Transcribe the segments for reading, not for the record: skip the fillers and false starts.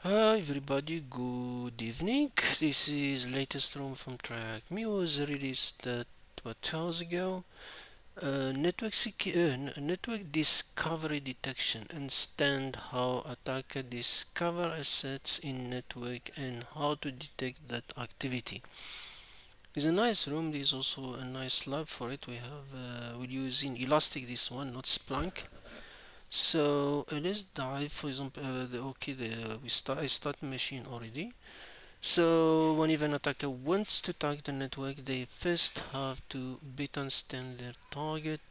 Hi everybody, good evening. This is latest room from TryHackMe. Was released 2 hours ago. Network discovery detection. Understand how attacker discover assets in network and how to detect that activity. It's a nice room. There's also a nice lab for it. We're using Elastic this one, not Splunk. So let's dive. For example, I start machine already. So whenever an attacker wants to target the network, they first have to better understand their target.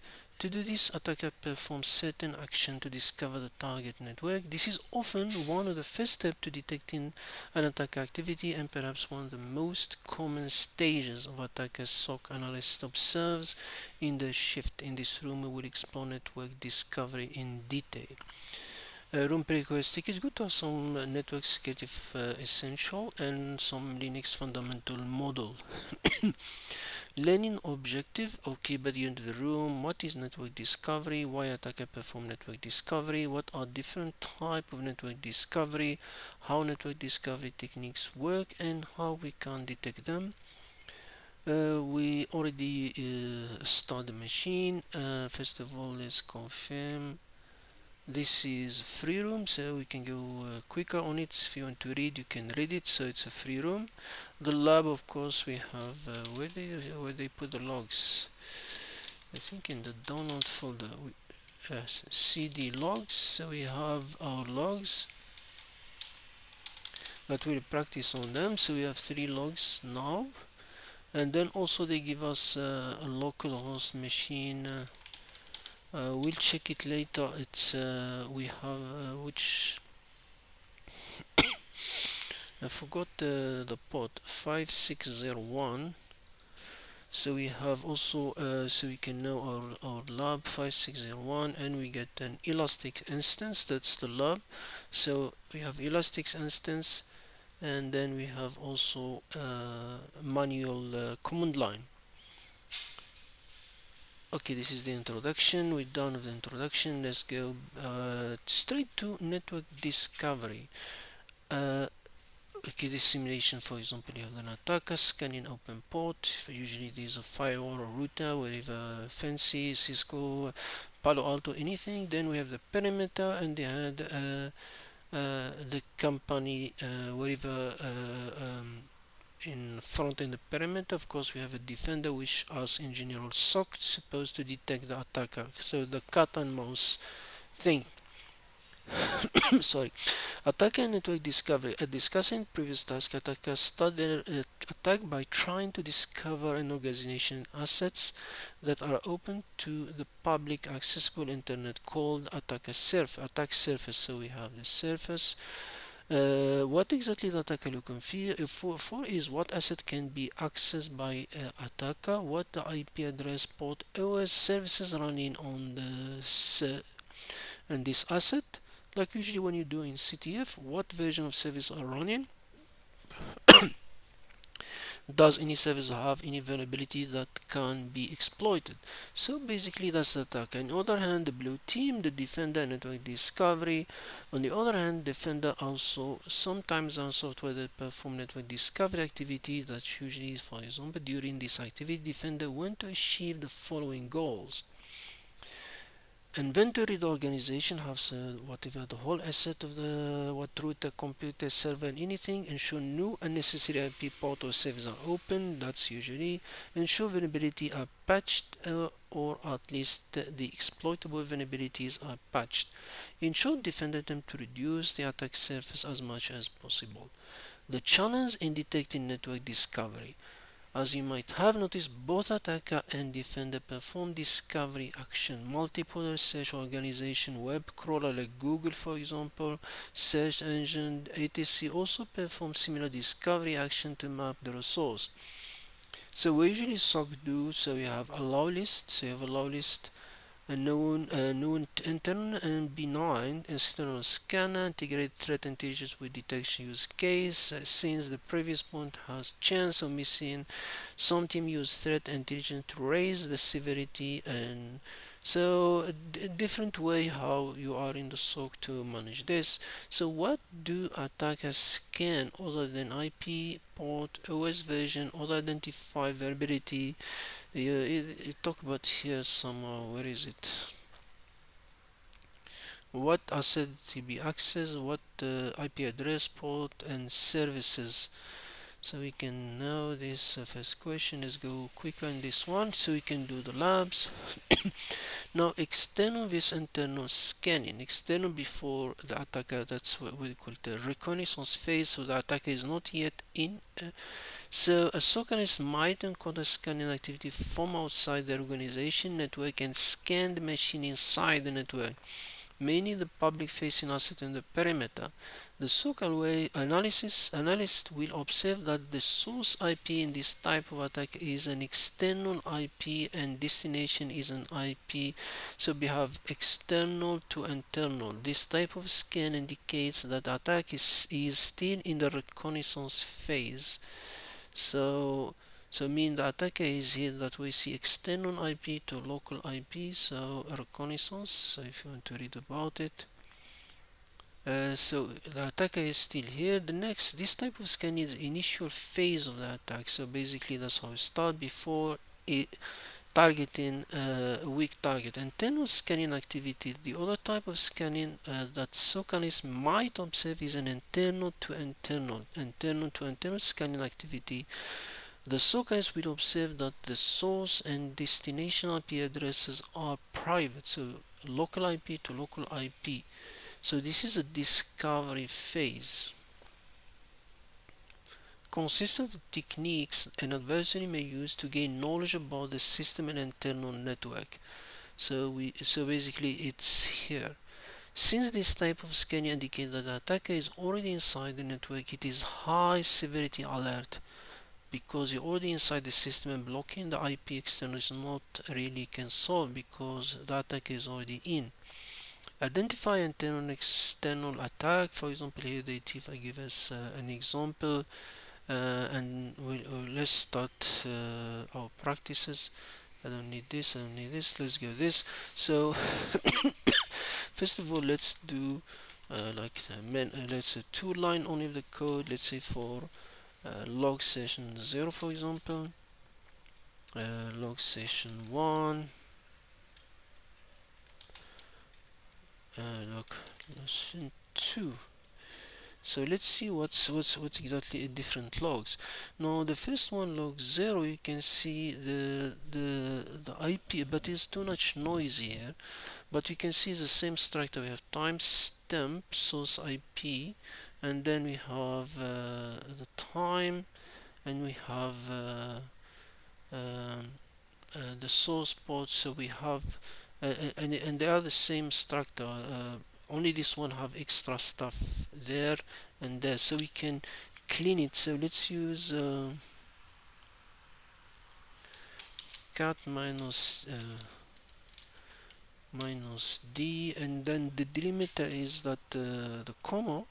To do this, attacker performs certain action to discover the target network. This is often one of the first steps to detecting an attack activity and perhaps one of the most common stages of attacker SOC analyst observes in the shift. In this room, we will explore network discovery in detail. Room prerequisite is good to have some network security essential and some Linux fundamental model. Learning objective, okay, by the end of the room, what is network discovery, why attacker perform network discovery, what are different type of network discovery, how network discovery techniques work and how we can detect them. We already start the machine. First of all, let's confirm. This is free room, so we can go quicker on it. If you want to read, you can read it. So it's a free room. The lab, of course, we have where they put the logs. I think in the download folder, CD logs. So we have our logs that we'll practice on them. So we have 3 logs now, and then also they give us a local host machine. We'll check it later. It's we have which I forgot the port 5601. So we have also so we can know our lab 5601 and we get an elastic instance. That's the lab. So we have elastic instance and then we have also manual command line. Okay, this is the introduction. We're done with the introduction. Let's go straight to network discovery. uh, Okay, this simulation, for example, you have an attacker scanning open port. Usually there's a firewall or router, whatever fancy, Cisco, Palo Alto, anything. Then we have the perimeter, and they had the company, whatever in front in the perimeter. Of course, we have a defender, which us in general SOC supposed to detect the attacker. So the cat and mouse thing. Sorry. Attacker network discovery. As discussed in previous task, attackers start their attack by trying to discover an organization assets that are open to the public accessible internet called attack surface. So we have the surface. What exactly the attacker looking for is what asset can be accessed by attacker, what the IP address, port, OS services running on and this asset, like usually when you do in CTF, what version of service are running, does any service have any vulnerability that can be exploited. So basically that's the attack. On the other hand, the blue team, the defender network discovery. On the other hand, defender also sometimes on software that perform network discovery activities. That usually, for example, during this activity, defender want to achieve the following goals: inventory the organization has whatever the whole asset of the what router, computer, server, and anything. Ensure no unnecessary IP port or service are open. That's usually ensure vulnerability are patched or at least the exploitable vulnerabilities are patched. Ensure defend attempt to reduce the attack surface as much as possible. The challenge in detecting network discovery. As you might have noticed, both attacker and defender perform discovery action. Multiple search organization, web crawler like Google for example, search engine, etc. also perform similar discovery action to map the resource. So we usually SOC do, so you have allow list, so you have allow list, a known internal and benign external scanner, integrate threat intelligence with detection use case. Since the previous point has chance of missing, some team use threat intelligence to raise the severity and So a different way how you are in the SOC to manage this. So what do attackers scan other than IP, port, OS version, or identify vulnerability? Yeah, it talk about here somewhere. Where is it? What asset to be accessed, what IP address, port, and services. So we can know this first question. Let's go quicker on this one so we can do the labs. Now external vs internal scanning. External before the attacker, that's what we call the reconnaissance phase, so the attacker is not yet in. So a SOC analyst might encounter scanning activity from outside the organization network and scan the machine inside the network, mainly the public-facing asset in the perimeter. The SOC analyst will observe that the source IP in this type of attack is an external IP and destination is an IP. So we have external to internal. This type of scan indicates that the attack is still in the reconnaissance phase. So mean the attacker is here that we see external IP to local IP, so a reconnaissance. So if you want to read about it, so the attacker is still here. The next, this type of scan is initial phase of the attack. So basically that's how it start before it targeting a weak target. Internal scanning activity. The other type of scanning that SOC analysts might observe is an internal to internal scanning activity. The SOCAs will observe that the source and destination IP addresses are private, so local IP to local IP. So this is a discovery phase. Consistent techniques an adversary may use to gain knowledge about the system and internal network. So basically it's here. Since this type of scanning indicates that the attacker is already inside the network, it is high severity alert, because you're already inside the system and blocking the IP external is not really can solve because the attack is already in. Identify internal and external attack. For example, here the TIFA give us an example, and let's start our practices. I don't need this, I don't need this, let's go this. So first of all, let's do let's say two line only of the code. Let's say for log session 0, for example, log session 1, log session 2. So let's see what's exactly in different logs. Now the first one, log 0, you can see the IP, but it's too much noise here. But we can see the same structure. We have timestamp source IP, and then we have the time, and we have um, the source port. So we have and they are the same structure, only this one have extra stuff there and there, so we can clean it. So let's use cat minus d, and then the delimiter is that the comma,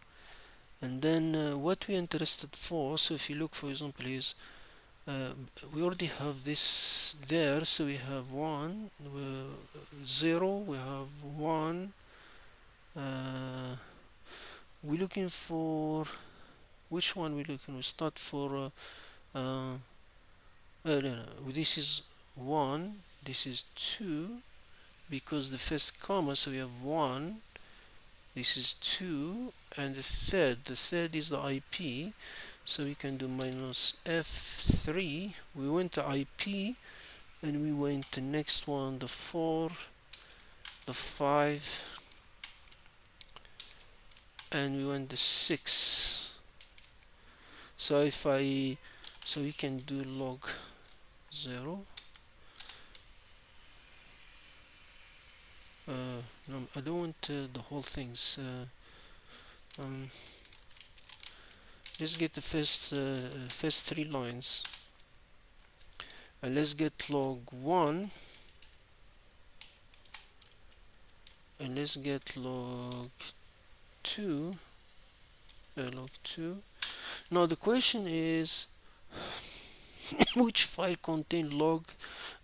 and then what we're interested for. So if you look, for example, is uh, we already have this there, so we have 1, 0, we have 1. We're looking for which one we're looking. We start for no, no, this is 1, this is 2, because the first comma, so we have 1, this is 2, and the third is the IP, so we can do minus F3. We went to IP, and we went to next one, the 4, the 5, and we went to 6. So if I so we can do log 0. No, I don't want the whole things. Um, let's get the first 3 lines, and let's get log 1, and let's get log 2. Log 2. Now the question is which file contain log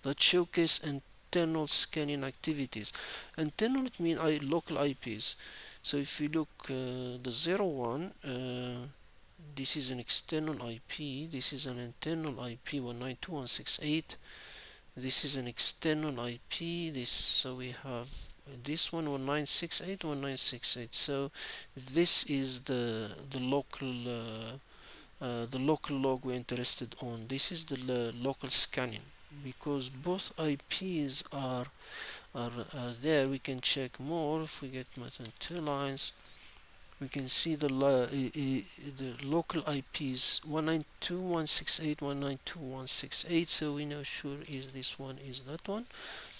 that showcase and internal scanning activities. Internal, it means local IPs. So if you look the 01, this is an external IP, this is an internal IP 192.168. This is an external IP. This, so we have this one 1968.1968. So this is the local log we're interested on. This is the local scanning, because both IPs are there. We can check more if we get more than two lines. We can see the local IPs 192.168, so we know sure is this one is that one.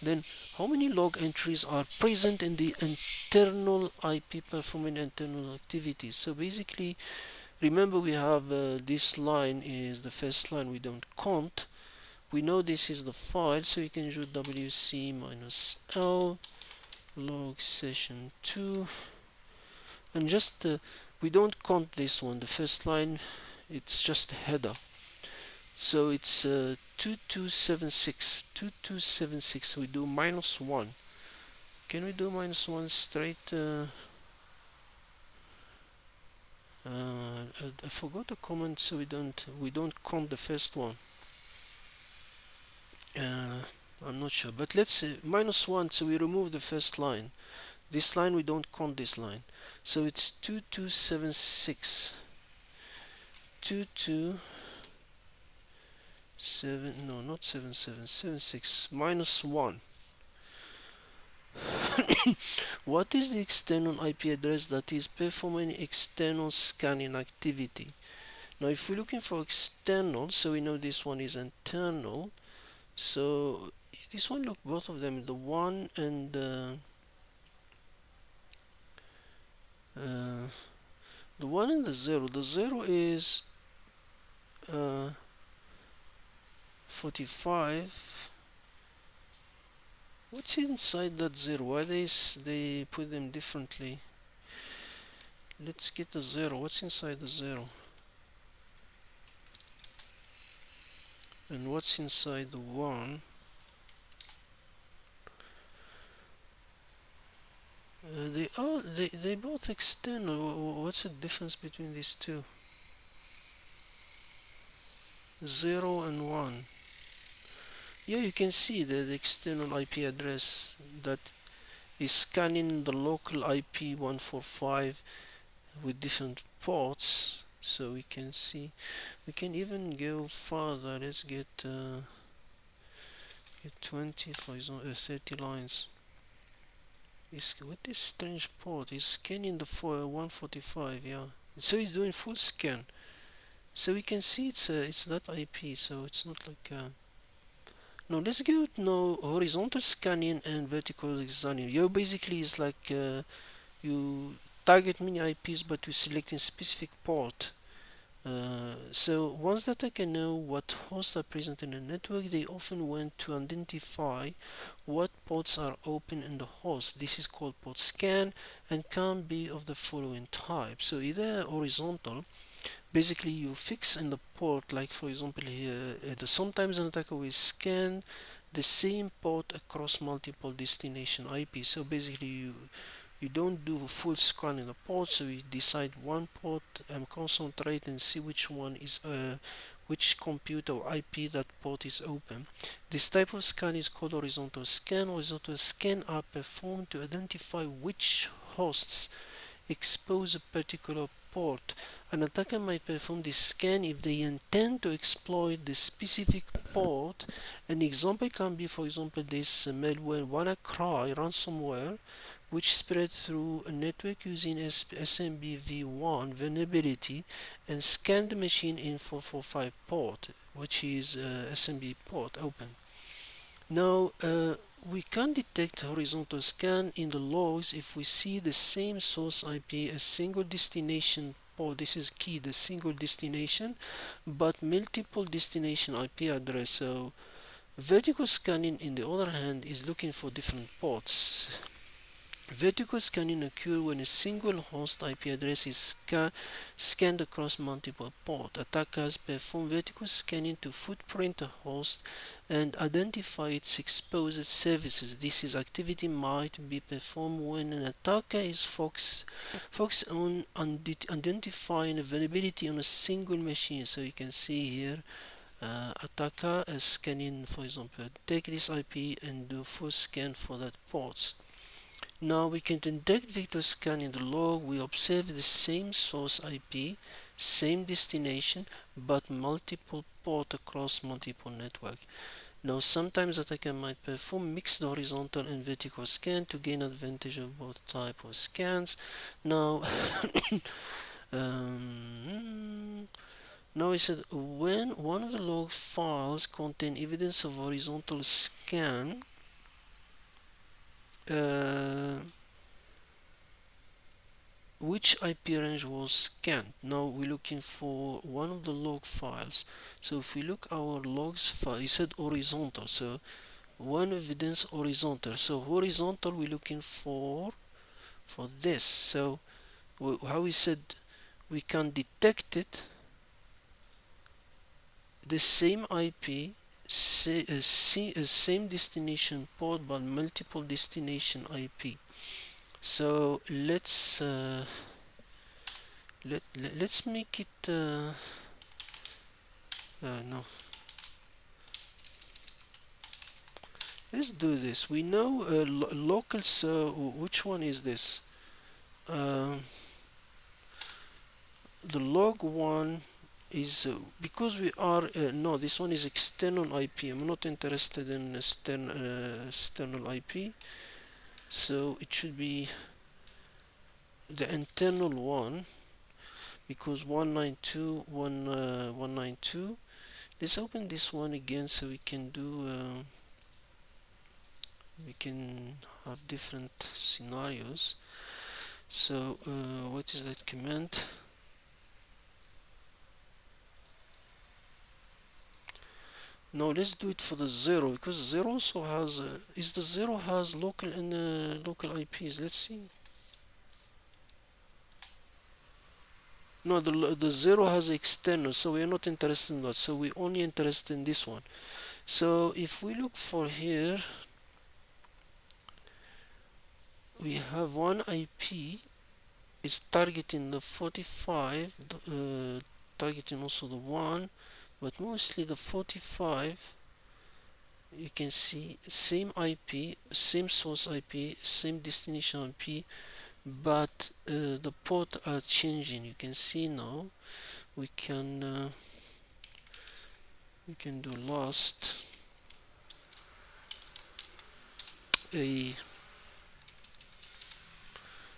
Then how many log entries are present in the internal IP performing internal activities? So basically, remember we have this line is the first line, we don't count. We know this is the file, so you can do wc minus l log session 2, and just we don't count this one, the first line, it's just a header. So it's 2276. We do -1. Can we do -1 straight? I forgot the comment, so we don't count the first one. I'm not sure, but let's say -1, so we remove the first line. This line, we don't count this line, so it's 2276. 227, no, not 7776, -1. What is the external IP address that is performing external scanning activity? Now if we're looking for external, so we know this one is internal. So this one, look, both of them, the 1 and the 1 and the 0. The 0 is 45. What's inside that 0? Why they put them differently? Let's get the 0. What's inside the 0? And what's inside the 1? They both external. What's the difference between these two? 0 and 1. Yeah, you can see the external IP address that is scanning the local IP 145 with different ports. So we can see, we can even go further. Let's get 20, for example, 30 lines. With this strange port, is scanning the 145, yeah. So it's doing full scan. So we can see it's that IP, so it's not like now let's go now horizontal scanning and vertical scanning. You basically is like you target many IPs, but you selecting specific port. So once that I can know what hosts are present in the network, they often want to identify what ports are open in the host. This is called port scan and can be of the following type. So either horizontal, basically you fix in the port, like for example here, sometimes an attacker will scan the same port across multiple destination IP. So basically you don't do a full scan in the port, so you decide one port and concentrate and see which one is which computer or IP that port is open. This type of scan is called horizontal scan. Horizontal scan are performed to identify which hosts expose a particular port. An attacker might perform this scan if they intend to exploit the specific port. An example can be, for example, this malware WannaCry ransomware, which spread through a network using SMBv1 vulnerability and scanned the machine in 445 port, which is SMB port open. Now, we can detect horizontal scan in the logs if we see the same source IP, a single destination port. This is key, the single destination, but multiple destination IP address. So vertical scanning, in the other hand, is looking for different ports. Vertical scanning occurs when a single host IP address is scanned across multiple ports. Attackers perform vertical scanning to footprint a host and identify its exposed services. This is activity might be performed when an attacker is focused on identifying a vulnerability on a single machine. So you can see here, attacker is scanning, for example, take this IP and do full scan for that port. Now we can detect vector scan in the log. We observe the same source IP, same destination, but multiple port across multiple network. Now sometimes attacker might perform mixed horizontal and vertical scan to gain advantage of both type of scans. Now, um, now we said when one of the log files contain evidence of horizontal scan, uh, which IP range was scanned. Now we're looking for one of the log files. So if we look our logs file, it said horizontal. So one evidence horizontal. So horizontal we're looking for this. So how we said we can detect it, the same IP, same destination port but multiple destination IP. So let's make it no, let's do this. We know local, so which one is this? Uh, the log one is because we are no, this one is external IP. I'm not interested in external IP, so it should be the internal one because 192.192. Let's open this one again so we can do we can have different scenarios. So what is that command? No, let's do it for the zero because zero also has is the zero has local and local IPs. Let's see. No, the zero has external, so we are not interested in that. So we only interested in this one. So if we look for here, we have one IP is targeting the 45, targeting also the one, but mostly the 45. You can see same IP, same source IP, same destination IP, but the port are changing. You can see now we can uh, we can do last a,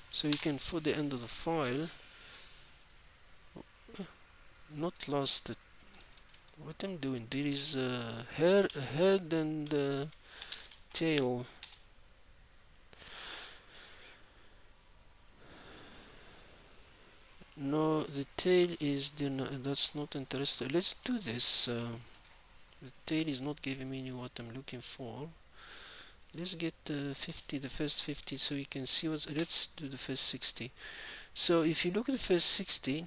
so you can for the end of the file, not last. What I'm doing there is head and tail. No, the tail is that's not interesting. Let's do this. The tail is not giving me what I'm looking for. Let's get 50, the first 50, so you can see what's. Let's do the first 60. So if you look at the first 60,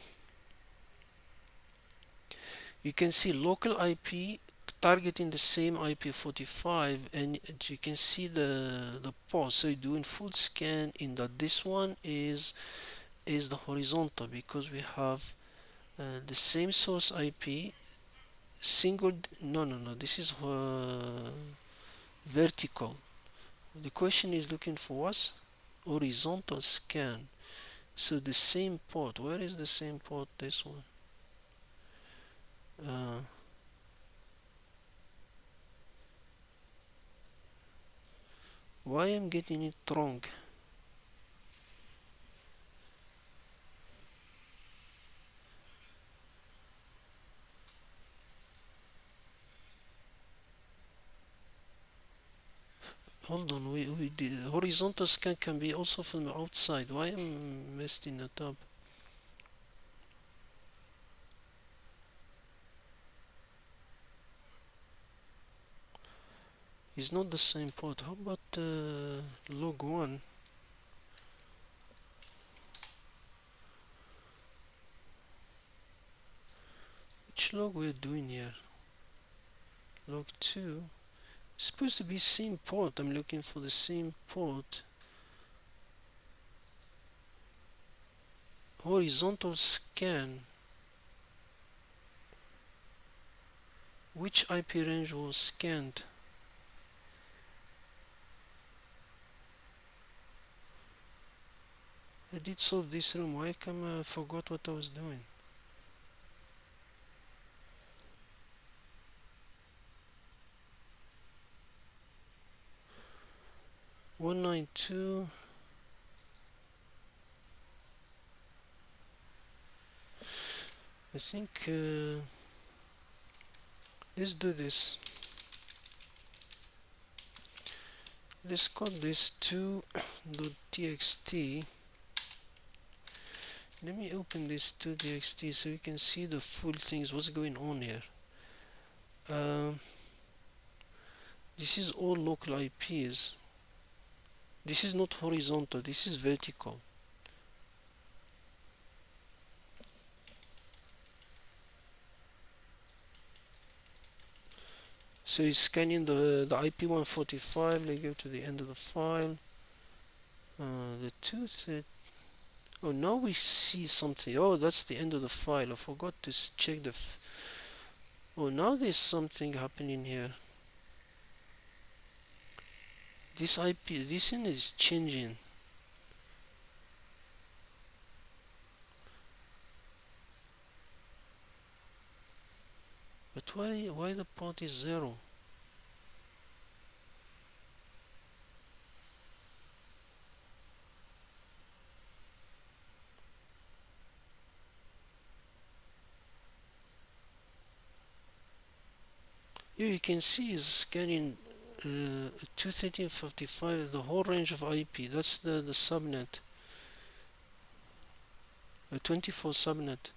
you can see local IP targeting the same IP45, and you can see the port. So you're doing full scan in that this one is the horizontal because we have the same source IP single. No, this is vertical. The question is looking for what? Horizontal scan. So the same port. Where is the same port? This one. Uh, why I'm getting it wrong? Hold on. We did horizontal scan can be also from the outside. Why am messing it up? It's not the same port. How about log one? which log we're doing here? Log 2. It's supposed to be same port. I'm looking for the same port. Horizontal scan. Which IP range was scanned? I did solve this room. Why come I forgot what I was doing? 192. I think let's do this. Let's call this 2.txt. Let me open this 2.txt so you can see the full things, what's going on here. This is all local IPs. This is not horizontal, this is vertical. So it's scanning the IP145. Let's go to the end of the file. The 230. Oh, now we see something. Oh, that's the end of the file. I forgot to check the. Oh, now there's something happening here. This IP, this thing is changing. But why the port is 0? Here you can see is scanning 213.55, the whole range of IP. That's the subnet, 24 subnet.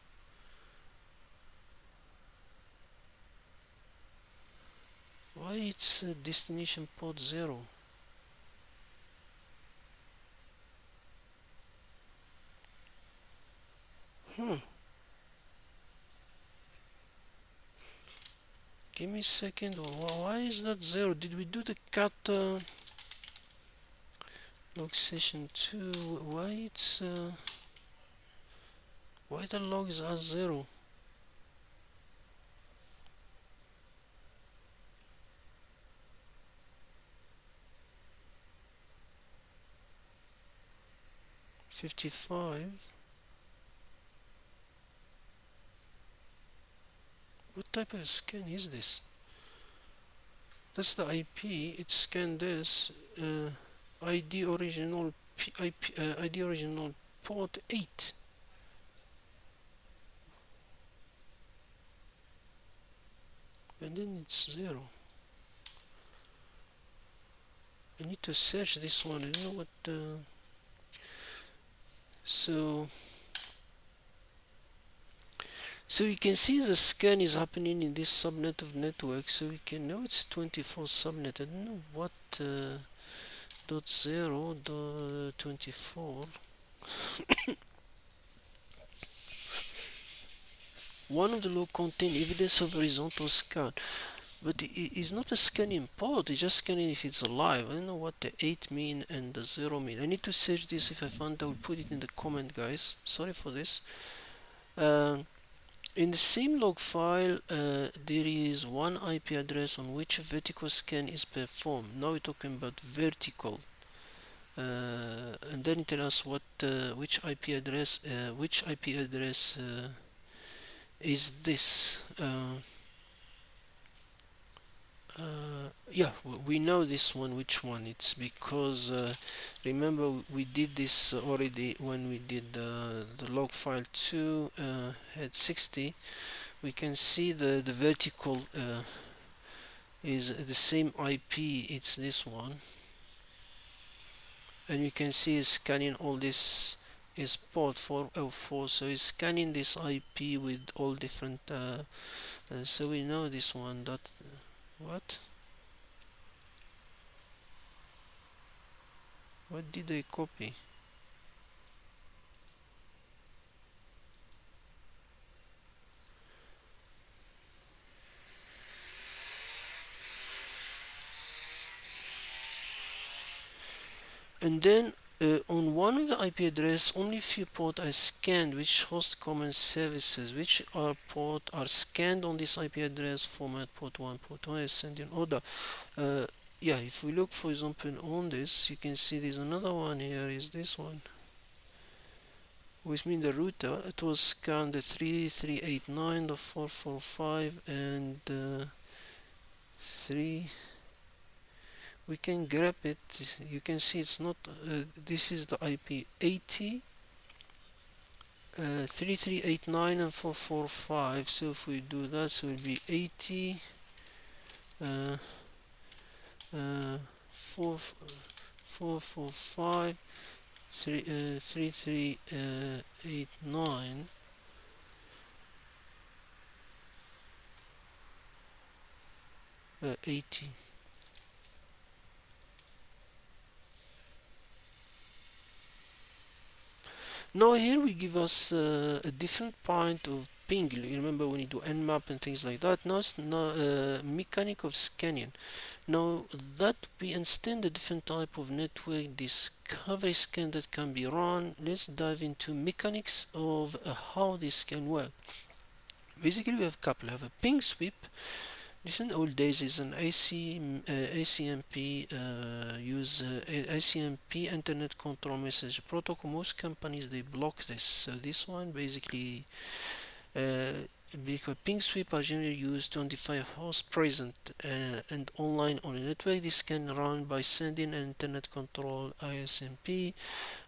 Why it's destination port 0? Give me a second. Why is that 0? Did we do the cat log session 2? Why it's why the logs are 0? $55. What type of scan is this? That's the IP. It scanned this ID original ID original port 8. And then it's 0. I need to search this one. I don't know what. So you can see the scan is happening in this subnet of network. So we can know it's 24 subnet. I don't know what dot 0 dot 24. One of the log contain evidence of horizontal scan, but it is not a scanning port. It's just scanning if it's alive. I don't know what the 8 mean and the 0 mean. I need to search this. If I find, I will put it in the comment, guys. Sorry for this. In the same log file, there is one IP address on which a vertical scan is performed. Now we're talking about vertical. And then tell us what which IP address is this. Yeah, we know this one, which one. It's because remember we did this already when we did the log file 2 at 60. We can see the vertical is the same IP. It's this one, and you can see it's scanning all this is port 404, so it's scanning this IP with all different so we know this one. That what did I copy? And then on one of the IP address, only few ports are scanned which host common services, which are port are scanned on this IP address format port 1 is sent in order. Uh, yeah, if we look for example on this, you can see there's another one here, is this one, which means the router. It was scanned the 3389, the 445, and 3. We can grab it. You can see it's not. This is the IP 80, 3389, and 445. So if we do that, so it will be 80, uh, 4, 445, 3389, 80. Now here we give us a different point of ping. You remember when you do nmap and things like that. Now it's now mechanic of scanning. Now that we understand the different type of network discovery scan that can be run, let's dive into mechanics of how this can work. Basically, we have a couple. We have a ping sweep. This in old days is an ACMP, use ACMP Internet Control Message Protocol. Most companies they block this. So this one basically, uh, because ping sweep are generally used to identify hosts present and online on a network. This can run by sending an Internet Control ISMP,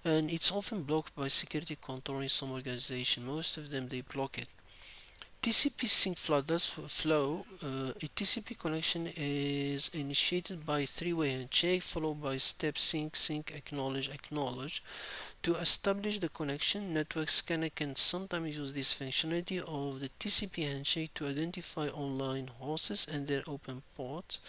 and it's often blocked by security control in some organization. Most of them they block it. TCP sync flow. A TCP connection is initiated by three-way handshake followed by step sync acknowledge. To establish the connection, network scanner can sometimes use this functionality of the TCP handshake to identify online hosts and their open ports.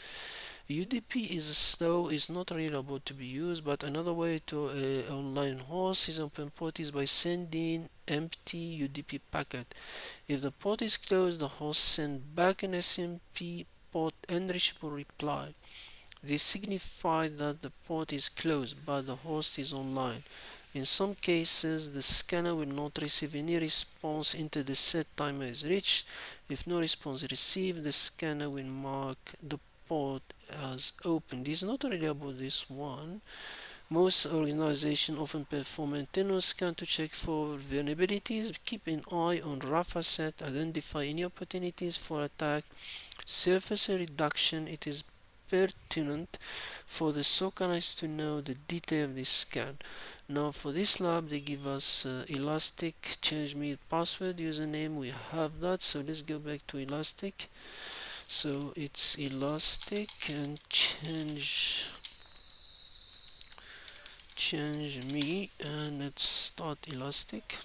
UDP is slow, is not reliable to be used, but another way to online host is open port is by sending empty UDP packet. If the port is closed, the host sends back an SMP port unreachable reply. This signifies that the port is closed, but the host is online. In some cases, the scanner will not receive any response until the set timer is reached. If no response is received, the scanner will mark the port as open. This is not reliable, this one. Most organizations often perform internal scan to check for vulnerabilities, keep an eye on rough asset, identify any opportunities for attack. Surface reduction, it is pertinent for the SOC analyst to know the detail of this scan. Now for this lab they give us elastic change me password username, we have that, so let's go back to elastic. So it's elastic and change me, and let's start elastic.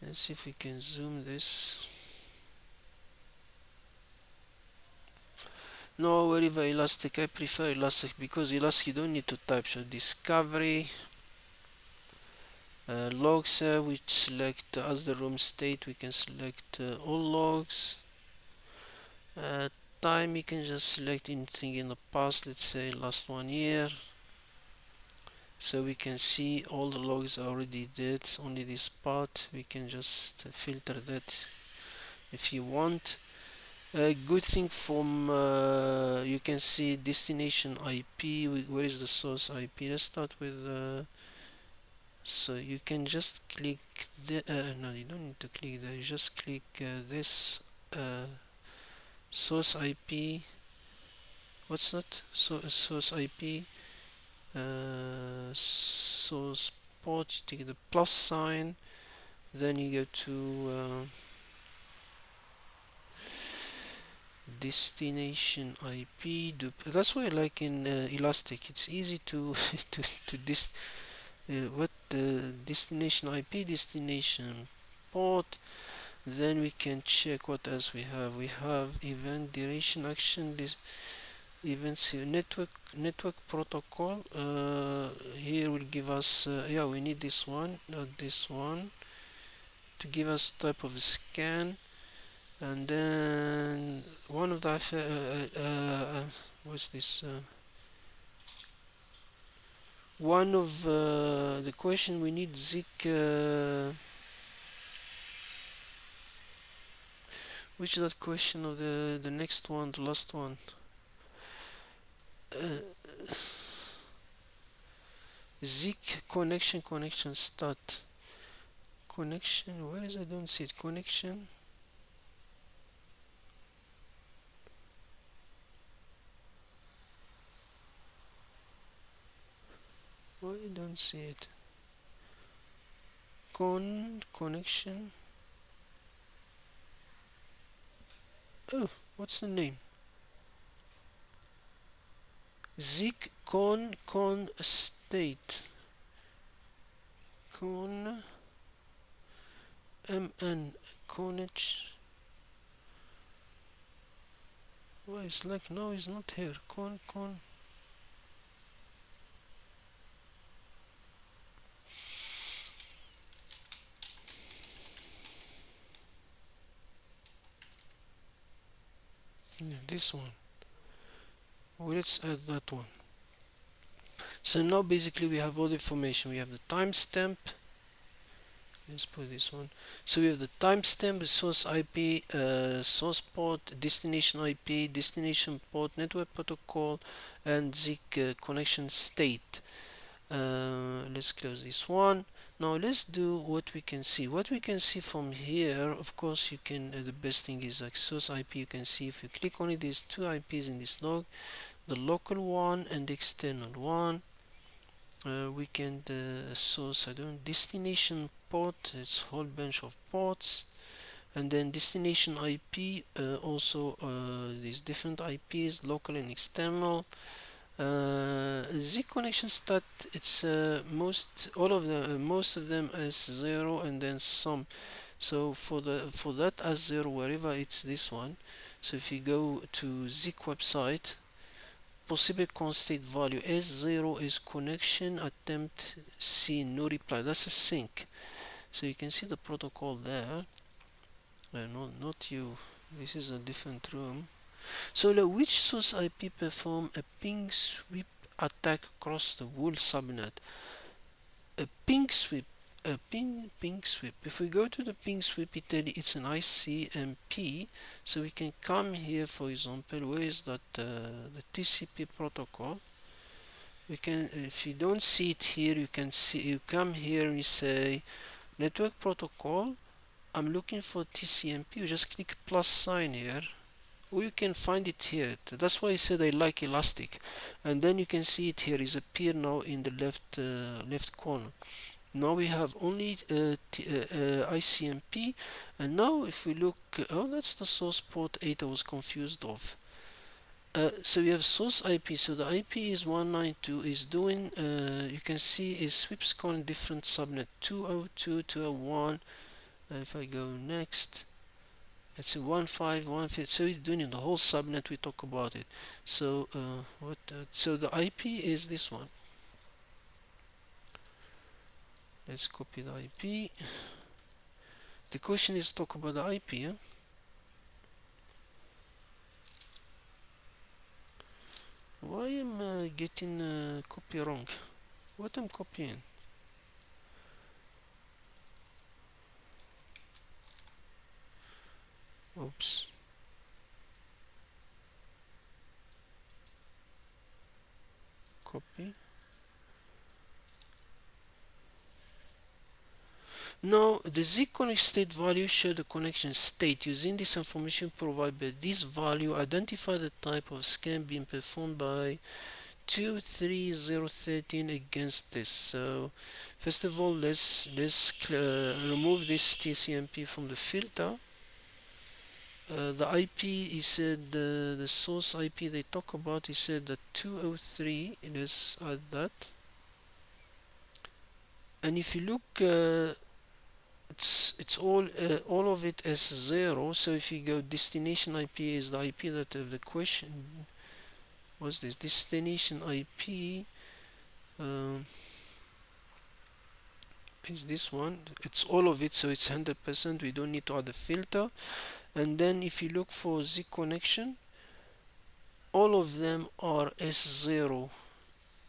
Let's see if we can zoom this. No, wherever elastic, I prefer elastic because elastic you don't need to type. So discovery logs, we select as the room state, we can select all logs. uh, Time, you can just select anything in the past, let's say last 1 year, so we can see all the logs are already dead, only this part we can just filter that if you want. A good thing from you can see destination IP, where is the source IP. Let's start with so you can just click the no, you don't need to click there, you just click this source IP. What's that? So source IP, source port, you take the plus sign, then you go to destination IP. That's why I like in Elastic. It's easy to to what the destination IP, destination port. Then we can check what else we have. We have event duration action. This events network protocol. Here will give us yeah, we need this one, not this one, to give us type of scan. And then one of the what's this? One of the question we need Zik. Which is that question of the next one, the last one? Uh, Zik connection stat connection. Where is I don't see it connection. Why I don't see it? Connection. Oh, what's the name? Zik con state con mn connect. Why it's like no, it's not here. Con. Yeah, this one. Well, let's add that one. So now basically we have all the information. We have the timestamp. Let's put this one. So we have the timestamp, the source IP, source port, destination IP, destination port, network protocol, and Zik connection state. Let's close this one. Now let's do what we can see. What we can see from here, of course, you can. The best thing is like source IP. You can see if you click on it, there's two IPs in this log: the local one and the external one. We can source. I don't destination port. It's whole bunch of ports, and then destination IP. Also, these different IPs, local and external. Z connection stat, it's most of them as zero and then some. So for that as zero wherever it's this one. So if you go to Zik website, possible constant value S0 is connection attempt C no reply. That's a sync. So you can see the protocol there. No, not you. This is a different room. So which source IP perform a ping sweep attack across the whole subnet? A ping sweep, a ping sweep. If we go to the ping sweep, it tell you it's an ICMP. So we can come here, for example, where is that the TCP protocol? We can, if you don't see it here, you can see. You come here and you say network protocol. I'm looking for TCMP. You just click plus sign here, or you can find it here. That's why I said I like elastic. And then you can see it here is appear now in the left corner. Now we have only ICMP, and now if we look, oh, that's the source port 8 I was confused of. So we have source IP. So the IP is 192 is doing. You can see is sweeps calling different subnet 202, 201. If I go next, it's a 1515. So it's doing in the whole subnet. We talk about it. So what? So the IP is this one. Let's copy the IP. The question is talk about the IP. Yeah? Why am I getting copy wrong? What I'm copying? Oops. Copy. Now, the Z-connect state value show the connection state. Using this information provided by this value, identify the type of scan being performed by 23013 against this. So, first of all, let's remove this TCMP from the filter. The IP, he said the source IP they talk about, he said that 203. Let's add that. And if you look, it's all of it as zero. So if you go destination IP is the IP that the question was this destination IP is this one. It's all of it, so it's 100%. We don't need to add a filter. And then if you look for the connection, all of them are S0.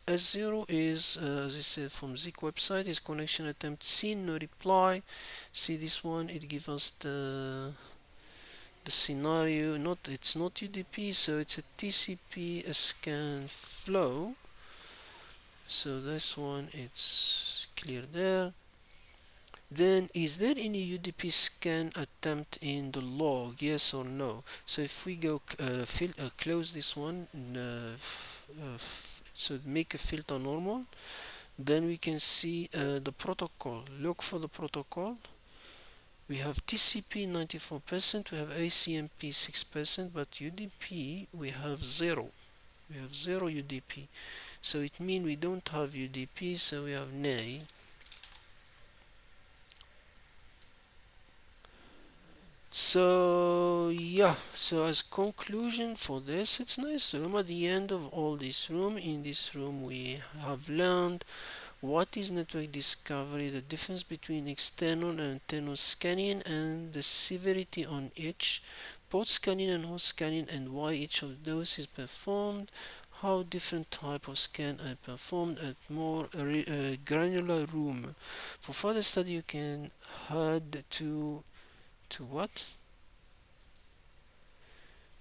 S0 is, as I said, from Zik website, is connection attempt seen, no reply. See this one, it gives us the scenario. Not, it's not UDP, so it's a TCP scan flow. So this one, it's clear there. Then is there any UDP scan attempt in the log, yes or no? So if we go close this one, so make a filter normal, then we can see the protocol. Look for the protocol. We have TCP 94%, we have ACMP 6%, but UDP we have 0. We have 0 UDP. So it means we don't have UDP, so we have nay. So yeah, so as conclusion for this, it's nice room. At the end of all this room, in this room we have learned what is network discovery, the difference between external and internal scanning, and the severity on each, port scanning and host scanning, and why each of those is performed, how different type of scan are performed at more granular room. For further study, you can head to what?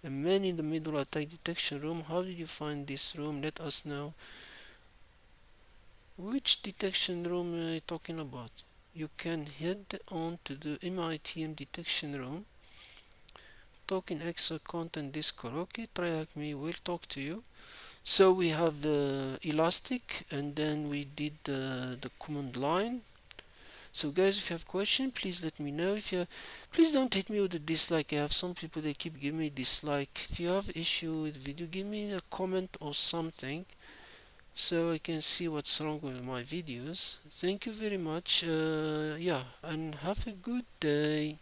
A man in the middle attack detection room. How did you find this room? Let us know. Which detection room are you talking about? You can head on to the MITM detection room. Talking extra content Discord. Okay, TryHackMe will talk to you. So we have the elastic, and then we did the command line. So guys, if you have question, please let me know. If you please don't hit me with a dislike. I have some people they keep giving me dislike. If you have issue with video, give me a comment or something so I can see what's wrong with my videos. Thank you very much. Yeah, and have a good day.